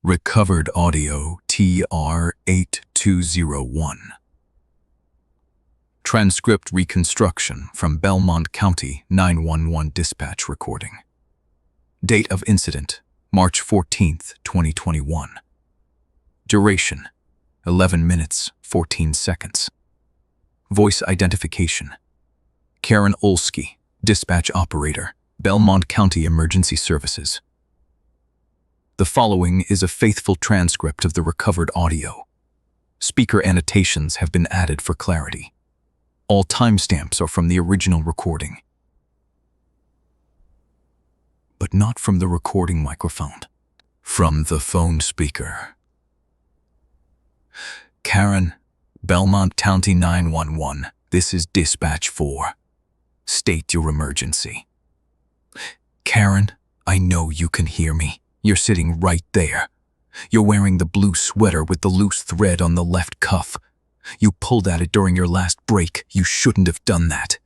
Recovered audio TR8201. Transcript reconstruction from Belmont County 911 dispatch recording. Date of incident, March 14th, 2021. Duration, 11 minutes, 14 seconds. Voice identification. Karen Olsky, dispatch operator, Belmont County Emergency Services. The following is a faithful transcript of the recovered audio. Speaker annotations have been added for clarity. All timestamps are from the original recording, but not from the recording microphone. From the phone speaker. Karen, Belmont County 911, this is Dispatch 4. State your emergency. Karen, I know you can hear me. You're sitting right there. You're wearing the blue sweater with the loose thread on the left cuff. You pulled at it during your last break. You shouldn't have done that.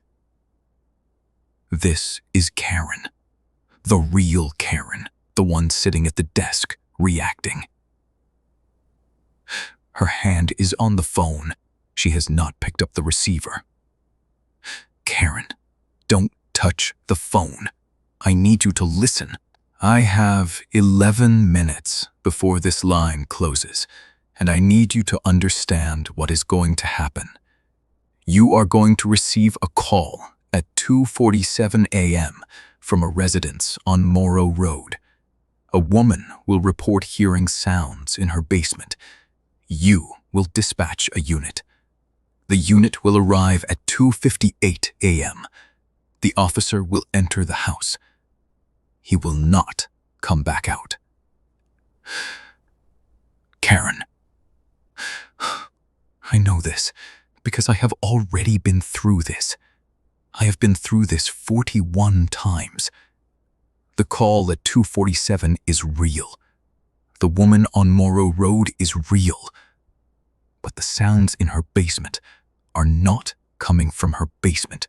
This is Karen. The real Karen. The one sitting at the desk, reacting. Her hand is on the phone. She has not picked up the receiver. Karen, don't touch the phone. I need you to listen. I have 11 minutes before this line closes, and I need you to understand what is going to happen. You are going to receive a call at 2:47 a.m. from a residence on Morrow Road. A woman will report hearing sounds in her basement. You will dispatch a unit. The unit will arrive at 2:58 a.m. The officer will enter the house. He will not come back out. Karen, I know this because I have already been through this. I have been through this 41 times. The call at 2:47 is real. The woman on Morrow Road is real. But the sounds in her basement are not coming from her basement.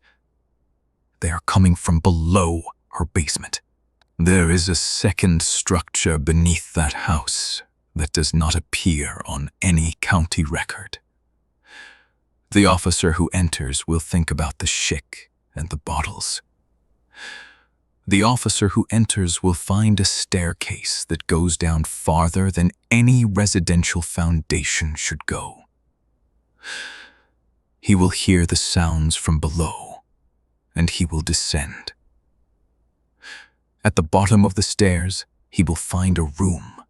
They are coming from below her basement. There is a second structure beneath that house that does not appear on any county record. The officer who enters will think about the chic and the bottles. The officer who enters will find a staircase that goes down farther than any residential foundation should go. He will hear the sounds from below, and he will descend. At the bottom of the stairs, he will find a room.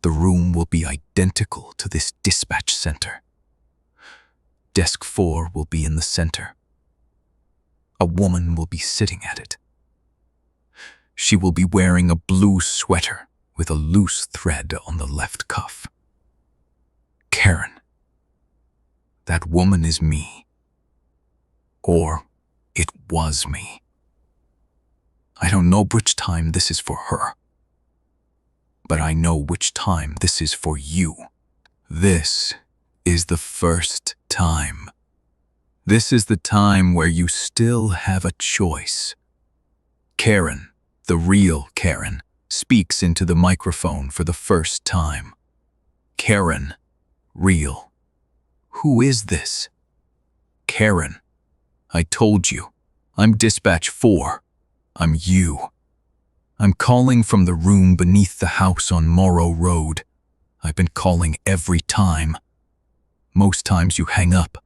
The room will be identical to this dispatch center. Desk 4 will be in the center. A woman will be sitting at it. She will be wearing a blue sweater with a loose thread on the left cuff. Karen, that woman is me. Or it was me. I don't know which time this is for her, but I know which time this is for you. This is the first time. This is the time where you still have a choice. Karen, the real Karen, speaks into the microphone for the first time. Karen, real. Who is this? Karen, I told you, I'm Dispatch 4. I'm you. I'm calling from the room beneath the house on Morrow Road. I've been calling every time. Most times you hang up.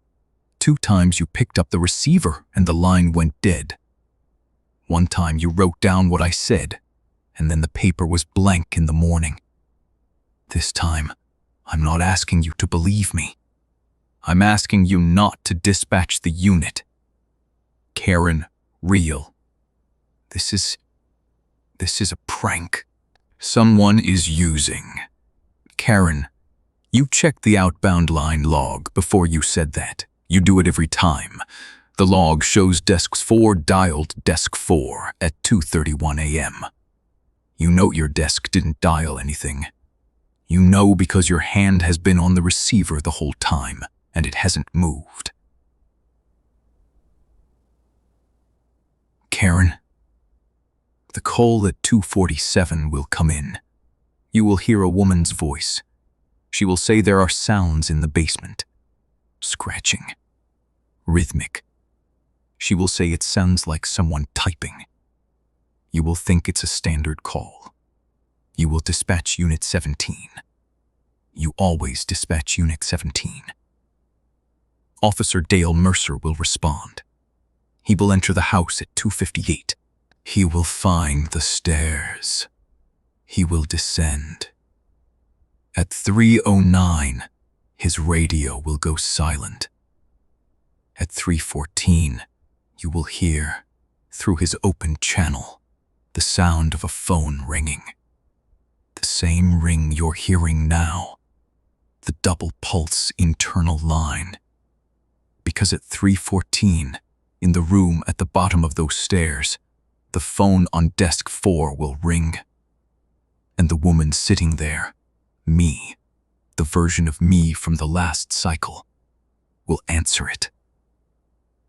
2 times you picked up the receiver and the line went dead. 1 time you wrote down what I said, and then the paper was blank in the morning. This time, I'm not asking you to believe me. I'm asking you not to dispatch the unit. Karen, real. This is a prank. Someone is using. Karen, you checked the outbound line log before you said that. You do it every time. The log shows Desk 4 dialed Desk 4 at 2:31 a.m. You know your desk didn't dial anything. You know because your hand has been on the receiver the whole time, and it hasn't moved. Karen, the call at 2:47 will come in. You will hear a woman's voice. She will say there are sounds in the basement. Scratching. Rhythmic. She will say it sounds like someone typing. You will think it's a standard call. You will dispatch Unit 17. You always dispatch Unit 17. Officer Dale Mercer will respond. He will enter the house at 2:58. He will find the stairs. He will descend. At 3:09, his radio will go silent. At 3:14, you will hear, through his open channel, the sound of a phone ringing. The same ring you're hearing now, the double pulse internal line. Because at 3:14, in the room at the bottom of those stairs, the phone on desk 4 will ring. And the woman sitting there, me, the version of me from the last cycle, will answer it.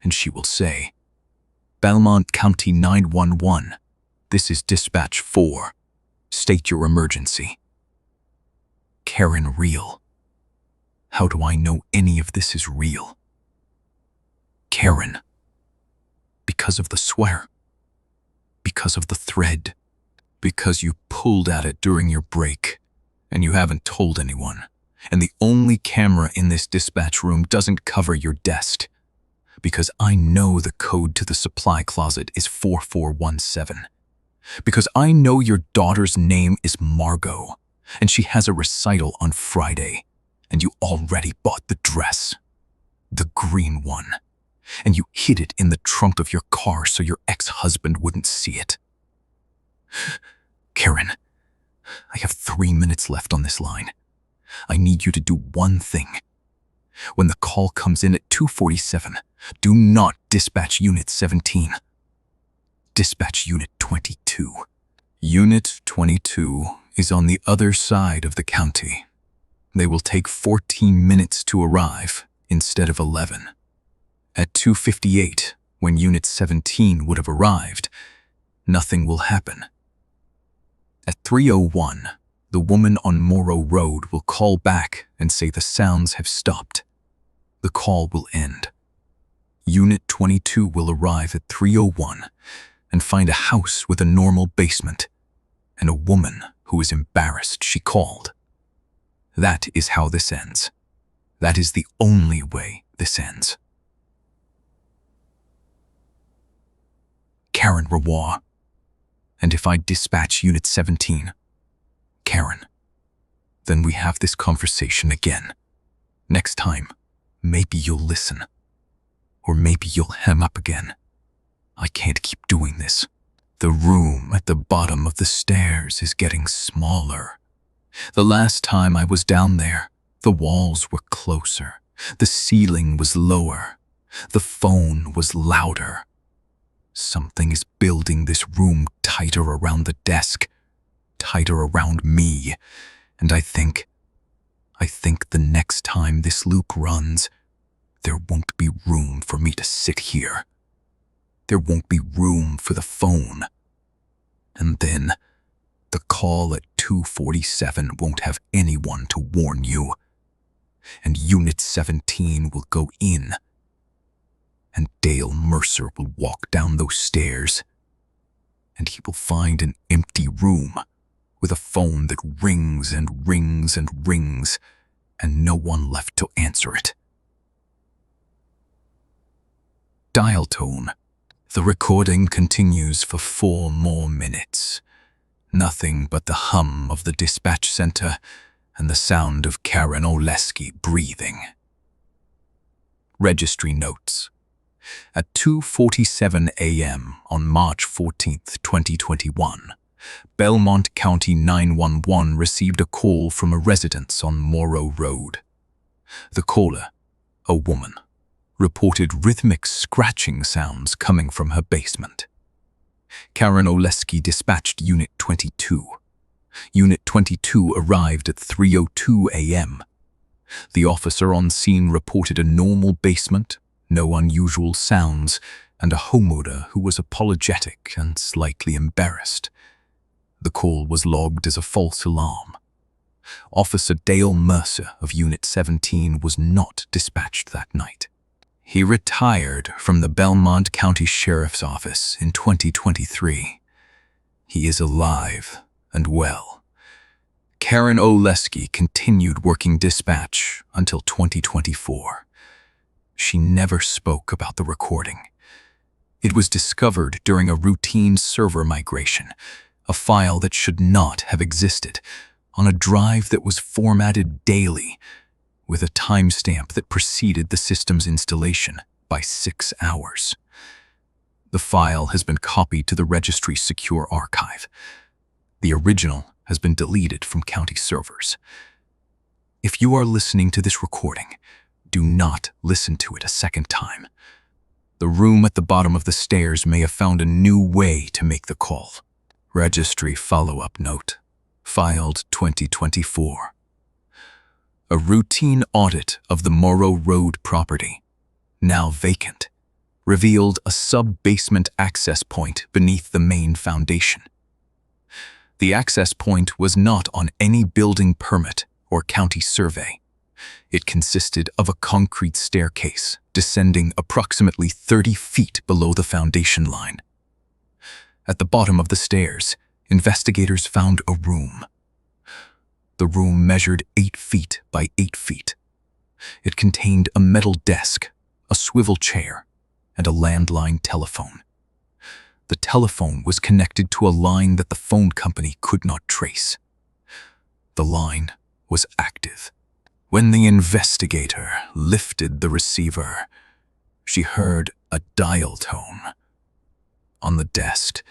And she will say, Belmont County 911, this is Dispatch 4. State your emergency. Karen real. How do I know any of this is real? Karen. Because of the swear. Because of the thread. Because you pulled at it during your break, and you haven't told anyone, and the only camera in this dispatch room doesn't cover your desk. Because I know the code to the supply closet is 4417. Because I know your daughter's name is Margot, and she has a recital on Friday, and you already bought the dress. The green one. And you hid it in the trunk of your car so your ex-husband wouldn't see it. Karen, I have 3 minutes left on this line. I need you to do one thing. When the call comes in at 2:47, do not dispatch Unit 17. Dispatch Unit 22. Unit 22 is on the other side of the county. They will take 14 minutes to arrive instead of 11. At 2:58, when Unit 17 would have arrived, nothing will happen. At 3:01, the woman on Morrow Road will call back and say the sounds have stopped. The call will end. Unit 22 will arrive at 3:01 and find a house with a normal basement and a woman who is embarrassed she called. That is how this ends. That is the only way this ends. Karen Rawa. And if I dispatch Unit 17, Karen, then we have this conversation again. Next time, maybe you'll listen. Or maybe you'll hem up again. I can't keep doing this. The room at the bottom of the stairs is getting smaller. The last time I was down there, the walls were closer. The ceiling was lower. The phone was louder. Something is building this room tighter around the desk, tighter around me, and I think the next time this loop runs, there won't be room for me to sit here. There won't be room for the phone. And then, the call at 2:47 won't have anyone to warn you. And Unit 17 will go in. And Dale Mercer will walk down those stairs. And he will find an empty room with a phone that rings and rings and rings, and no one left to answer it. Dial tone. The recording continues for 4 more minutes. Nothing but the hum of the dispatch center and the sound of Karen Oleski breathing. Registry notes. At 2:47 a.m. on March 14, 2021, Belmont County 911 received a call from a residence on Morrow Road. The caller, a woman, reported rhythmic scratching sounds coming from her basement. Karen Oleski dispatched Unit 22. Unit 22 arrived at 3:02 a.m. The officer on scene reported a normal basement, no unusual sounds, and a homeowner who was apologetic and slightly embarrassed. The call was logged as a false alarm. Officer Dale Mercer of Unit 17 was not dispatched that night. He retired from the Belmont County Sheriff's Office in 2023. He is alive and well. Karen Oleski continued working dispatch until 2024. She never spoke about the recording. It was discovered during a routine server migration, a file that should not have existed, on a drive that was formatted daily, with a timestamp that preceded the system's installation by 6 hours. The file has been copied to the Registry secure archive. The original has been deleted from county servers. If you are listening to this recording, do not listen to it a second time. The room at the bottom of the stairs may have found a new way to make the call. Registry follow-up note, filed 2024. A routine audit of the Morrow Road property, now vacant, revealed a sub-basement access point beneath the main foundation. The access point was not on any building permit or county survey. It consisted of a concrete staircase descending approximately 30 feet below the foundation line. At the bottom of the stairs, investigators found a room. The room measured 8 feet by 8 feet. It contained a metal desk, a swivel chair, and a landline telephone. The telephone was connected to a line that the phone company could not trace. The line was active. When the investigator lifted the receiver, she heard a dial tone. On the desk,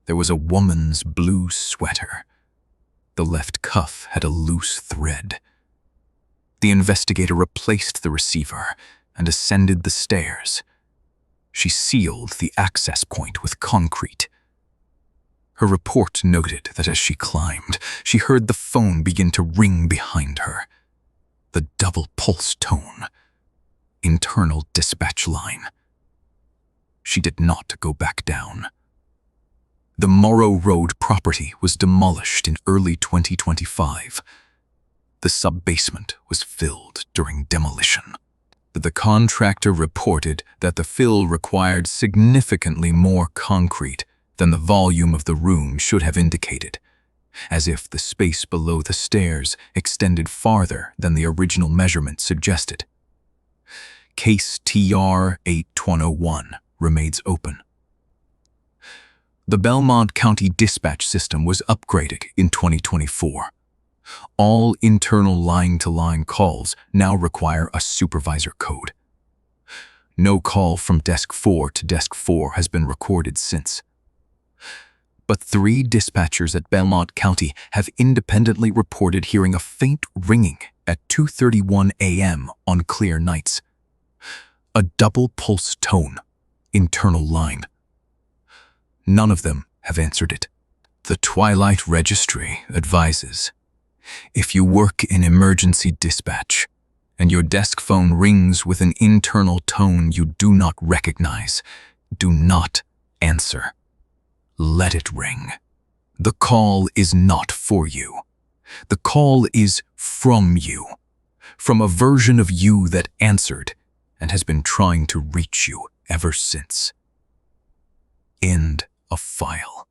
there was a woman's blue sweater. The left cuff had a loose thread. The investigator replaced the receiver and ascended the stairs. She sealed the access point with concrete. Her report noted that as she climbed, she heard the phone begin to ring behind her. The double pulse tone. Internal dispatch line. She did not go back down. The Morrow Road property was demolished in early 2025. The sub-basement was filled during demolition. The contractor reported that the fill required significantly more concrete than the volume of the room should have indicated, as if the space below the stairs extended farther than the original measurement suggested. Case TR 8101 remains open. The Belmont County dispatch system was upgraded in 2024. All internal line-to-line calls now require a supervisor code. No call from Desk 4 to Desk 4 has been recorded since. But 3 dispatchers at Belmont County have independently reported hearing a faint ringing at 2:31 a.m. on clear nights. A double pulse tone, internal line. None of them have answered it. The Twilight Registry advises, if you work in emergency dispatch and your desk phone rings with an internal tone you do not recognize, do not answer. Let it ring. The call is not for you. The call is from you, from a version of you that answered and has been trying to reach you ever since. End of file.